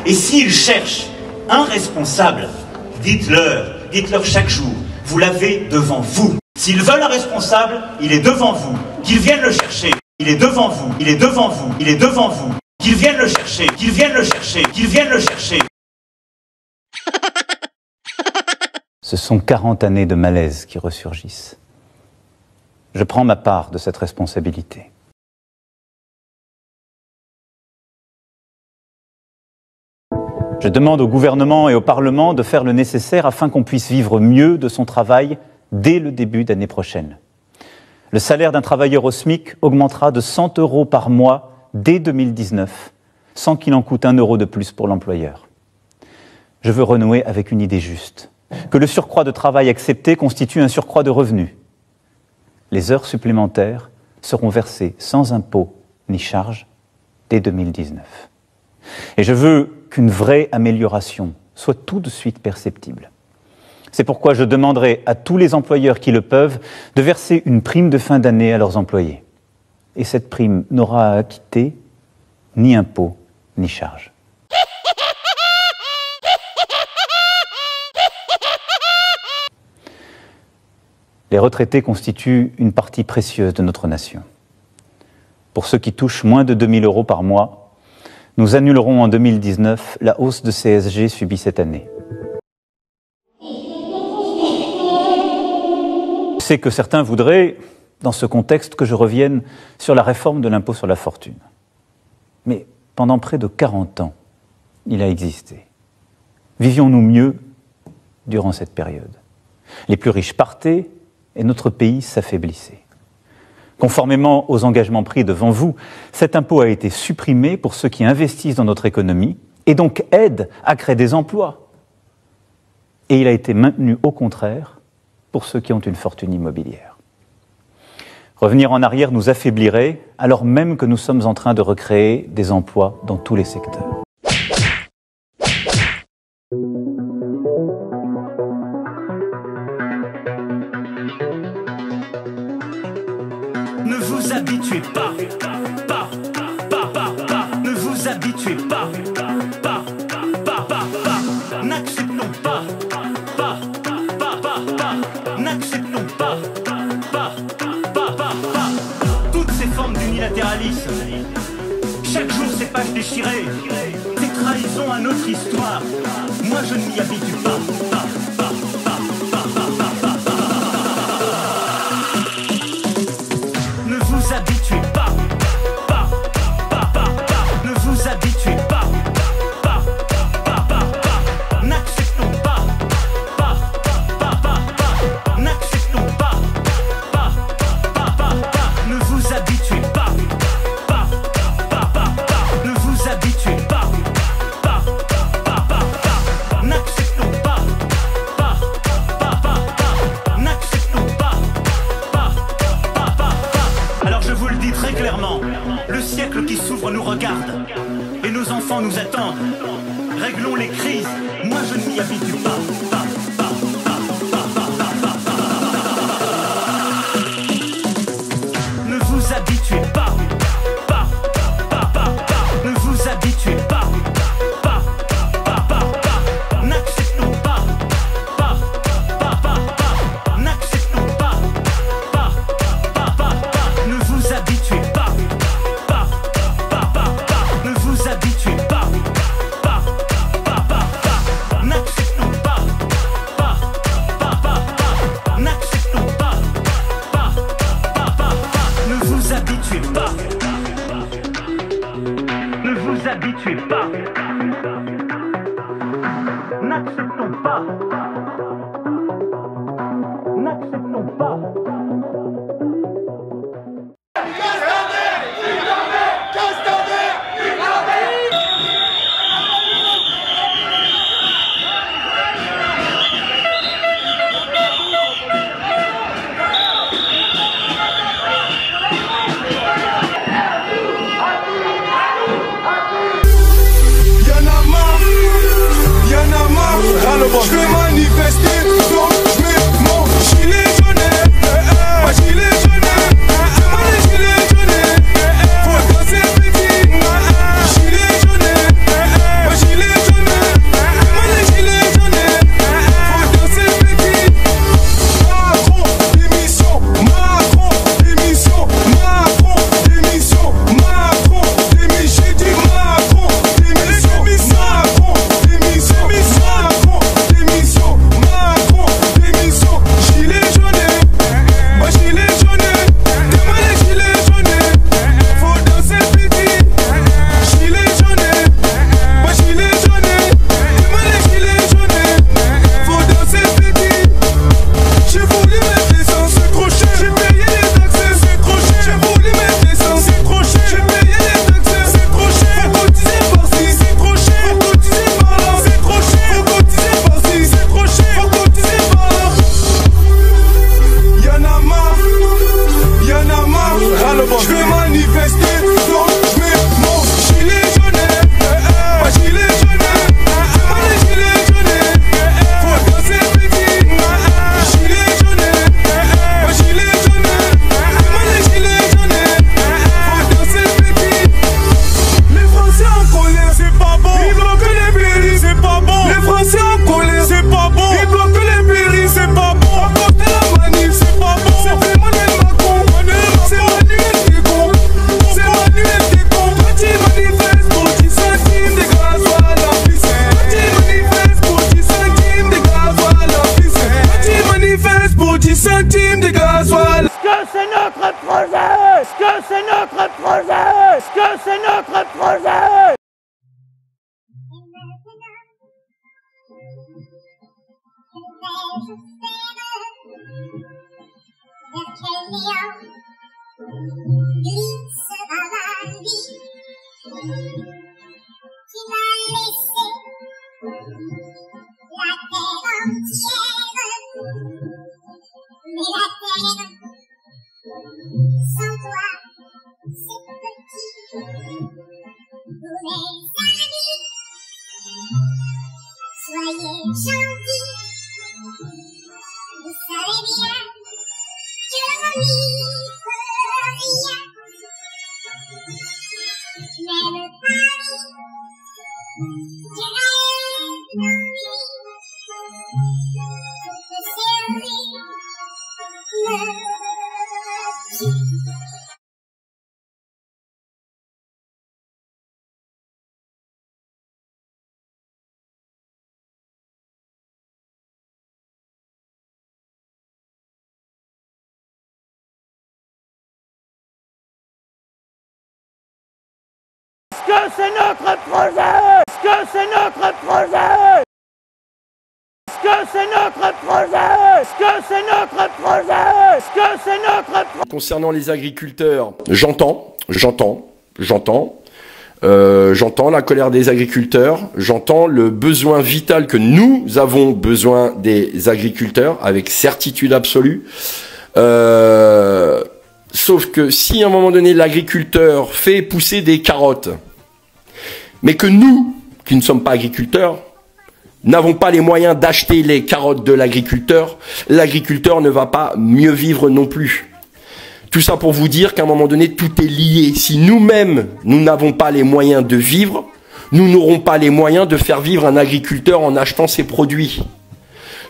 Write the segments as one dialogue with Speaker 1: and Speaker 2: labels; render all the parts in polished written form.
Speaker 1: Et s'ils cherchent un responsable, dites-leur chaque jour, vous l'avez devant vous. S'ils veulent un responsable, il est devant vous. Qu'ils viennent le chercher, il est devant vous, il est devant vous, il est devant vous. Qu'ils viennent le chercher, qu'ils viennent le chercher, qu'ils viennent le chercher.
Speaker 2: Ce sont 40 années de malaise qui ressurgissent. Je prends ma part de cette responsabilité. Je demande au gouvernement et au Parlement de faire le nécessaire afin qu'on puisse vivre mieux de son travail dès le début d'année prochaine. Le salaire d'un travailleur au SMIC augmentera de 100 € par mois dès 2019, sans qu'il en coûte 1 € de plus pour l'employeur. Je veux renouer avec une idée juste, que le surcroît de travail accepté constitue un surcroît de revenus. Les heures supplémentaires seront versées sans impôt ni charge dès 2019. Et je veux qu'une vraie amélioration soit tout de suite perceptible. C'est pourquoi je demanderai à tous les employeurs qui le peuvent de verser une prime de fin d'année à leurs employés. Et cette prime n'aura à acquitter ni impôt ni charge. Les retraités constituent une partie précieuse de notre nation. Pour ceux qui touchent moins de 2 000 € par mois, nous annulerons en 2019 la hausse de CSG subie cette année. Je sais que certains voudraient, dans ce contexte, que je revienne sur la réforme de l'impôt sur la fortune. Mais pendant près de 40 ans, il a existé. Vivions-nous mieux durant cette période? Les plus riches partaient et notre pays s'affaiblissait. Conformément aux engagements pris devant vous, cet impôt a été supprimé pour ceux qui investissent dans notre économie et donc aident à créer des emplois. Et il a été maintenu au contraire pour ceux qui ont une fortune immobilière. Revenir en arrière nous affaiblirait alors même que nous sommes en train de recréer des emplois dans tous les secteurs.
Speaker 1: Ne vous habituez pas, ne vous habituez pas, n'acceptons pas, n'acceptons pas, toutes ces formes d'unilatéralisme. Chaque jour ces pages déchirées, ces trahisons à notre histoire. Moi je ne m'y habitue pas. Ne vous habituez pas, ne vous habituez pas, n'acceptons pas, n'acceptons pas, ne vous habituez pas, ne vous habituez pas, n'acceptons pas, n'acceptons pas. Alors je vous le dis très clairement, le siècle qui s'ouvre nous regarde et nos enfants nous attendent. Réglons les crises, moi je ne m'y habitue pas. Ne vous habituez pas, ne vous habituez pas, n'acceptons pas, n'acceptons pas, ne vous habituez pas, ne vous habituez pas, n'acceptons pas, n'acceptons pas, ne vous habituez pas, ne vous habituez pas, n'acceptons pas, n'acceptons pas.
Speaker 3: Je vais manifester, donc je mets mon gilet jaune. Ma gilet jaune, ma gilet jaune. Faut danser petit, gilet jaune, ma gilet
Speaker 2: que c'est notre projet.
Speaker 4: Glissera la vie qui m'a laissé la terre entière, mais la terre sans toi c'est petit. Vous mes amis, soyez gentils, vous savez bien que l'on n'y peut rien. Même Paris, qui rêve d'ennui, toutes ces rues me tuent.
Speaker 2: Que c'est notre projet. Que c'est notre projet. Que c'est notre projet. Que c'est notre projet. Que c'est notre projet.
Speaker 5: Concernant les agriculteurs, j'entends la colère des agriculteurs, j'entends le besoin vital que nous avons besoin des agriculteurs, avec certitude absolue. Sauf que si à un moment donné l'agriculteur fait pousser des carottes, mais que nous, qui ne sommes pas agriculteurs, n'avons pas les moyens d'acheter les carottes de l'agriculteur ne va pas mieux vivre non plus. Tout ça pour vous dire qu'à un moment donné, tout est lié. Si nous-mêmes, nous n'avons pas les moyens de vivre, nous n'aurons pas les moyens de faire vivre un agriculteur en achetant ses produits.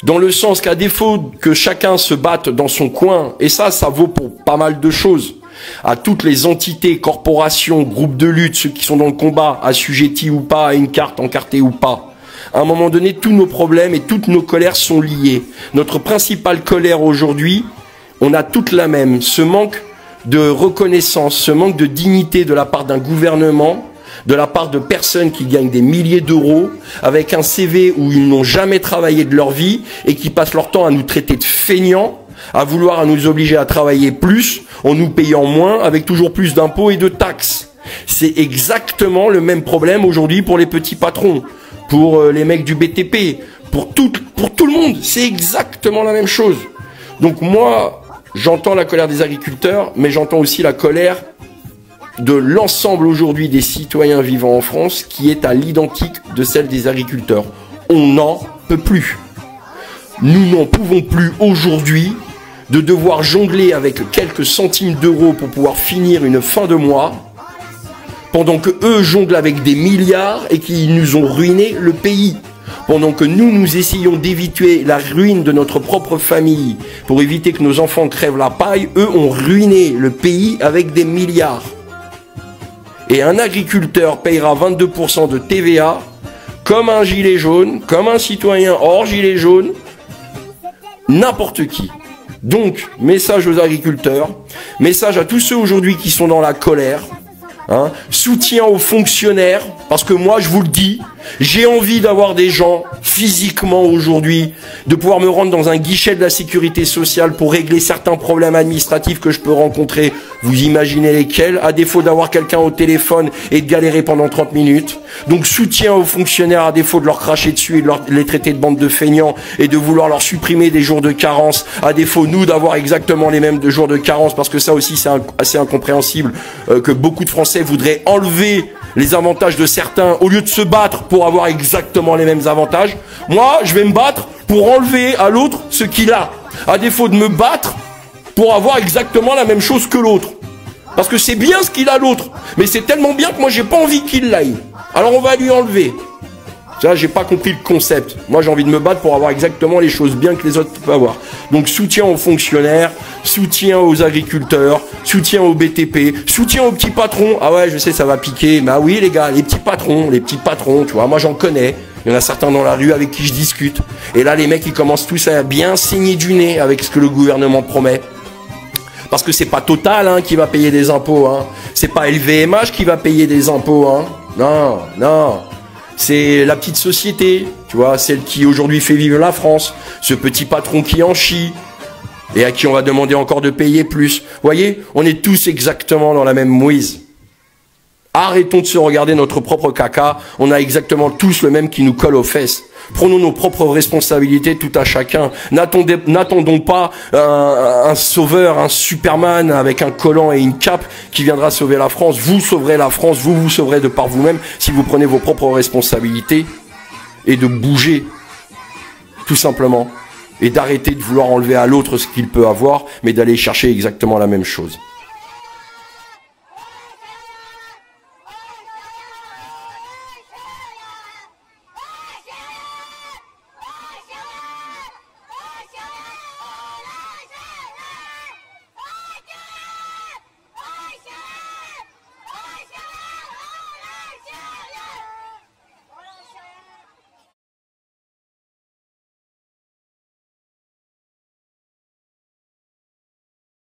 Speaker 5: Dans le sens qu'à défaut que chacun se batte dans son coin, et ça vaut pour pas mal de choses, à toutes les entités, corporations, groupes de lutte, ceux qui sont dans le combat, assujettis ou pas à une carte, encartés ou pas. À un moment donné, tous nos problèmes et toutes nos colères sont liées. Notre principale colère aujourd'hui, on a toute la même. Ce manque de reconnaissance, ce manque de dignité de la part d'un gouvernement, de la part de personnes qui gagnent des milliers d'euros, avec un CV où ils n'ont jamais travaillé de leur vie et qui passent leur temps à nous traiter de feignants, à vouloir nous obliger à travailler plus, en nous payant moins, avec toujours plus d'impôts et de taxes. C'est exactement le même problème aujourd'hui pour les petits patrons, pour les mecs du BTP, pour tout le monde. C'est exactement la même chose. Donc moi, j'entends la colère des agriculteurs, mais j'entends aussi la colère de l'ensemble aujourd'hui des citoyens vivant en France, qui est à l'identique de celle des agriculteurs. On n'en peut plus. Nous n'en pouvons plus aujourd'hui de devoir jongler avec quelques centimes d'euros pour pouvoir finir une fin de mois, pendant que eux jonglent avec des milliards et qu'ils nous ont ruiné le pays. Pendant que nous essayons d'éviter la ruine de notre propre famille pour éviter que nos enfants crèvent la paille, eux ont ruiné le pays avec des milliards. Et un agriculteur payera 22% de TVA comme un gilet jaune, comme un citoyen hors gilet jaune, n'importe qui. Donc, message aux agriculteurs, message à tous ceux aujourd'hui qui sont dans la colère, hein, soutien aux fonctionnaires, parce que moi je vous le dis, j'ai envie d'avoir des gens physiquement aujourd'hui, de pouvoir me rendre dans un guichet de la sécurité sociale pour régler certains problèmes administratifs que je peux rencontrer. Vous imaginez lesquels, à défaut d'avoir quelqu'un au téléphone et de galérer pendant 30 minutes. Donc soutien aux fonctionnaires à défaut de leur cracher dessus et de les traiter de bande de feignants et de vouloir leur supprimer des jours de carence, à défaut nous d'avoir exactement les mêmes jours de carence, parce que ça aussi c'est assez incompréhensible que beaucoup de Français voudraient enlever les avantages de certains au lieu de se battre pour avoir exactement les mêmes avantages. Moi, je vais me battre pour enlever à l'autre ce qu'il a, à défaut de me battre pour avoir exactement la même chose que l'autre. Parce que c'est bien ce qu'il a l'autre, mais c'est tellement bien que moi j'ai pas envie qu'il l'aille. Alors on va lui enlever. Ça, j'ai pas compris le concept. Moi, j'ai envie de me battre pour avoir exactement les choses bien que les autres peuvent avoir. Donc, soutien aux fonctionnaires, soutien aux agriculteurs, soutien aux BTP, soutien aux petits patrons. Ah ouais, je sais, ça va piquer. Mais ah oui, les gars, les petits patrons, tu vois, moi j'en connais. Il y en a certains dans la rue avec qui je discute. Et là, les mecs, ils commencent tous à bien saigner du nez avec ce que le gouvernement promet. Parce que c'est pas Total hein, qui va payer des impôts. Hein. C'est pas LVMH qui va payer des impôts. Hein. Non, non. C'est la petite société, tu vois, celle qui aujourd'hui fait vivre la France. Ce petit patron qui en chie. Et à qui on va demander encore de payer plus. Vous voyez, on est tous exactement dans la même mouise. Arrêtons de se regarder notre propre caca. On a exactement tous le même qui nous colle aux fesses. Prenons nos propres responsabilités tout à chacun. N'attendons pas un sauveur, un Superman avec un collant et une cape qui viendra sauver la France. Vous sauverez la France, vous vous sauverez de par vous-même si vous prenez vos propres responsabilités et de bouger, tout simplement. Et d'arrêter de vouloir enlever à l'autre ce qu'il peut avoir, mais d'aller chercher exactement la même chose.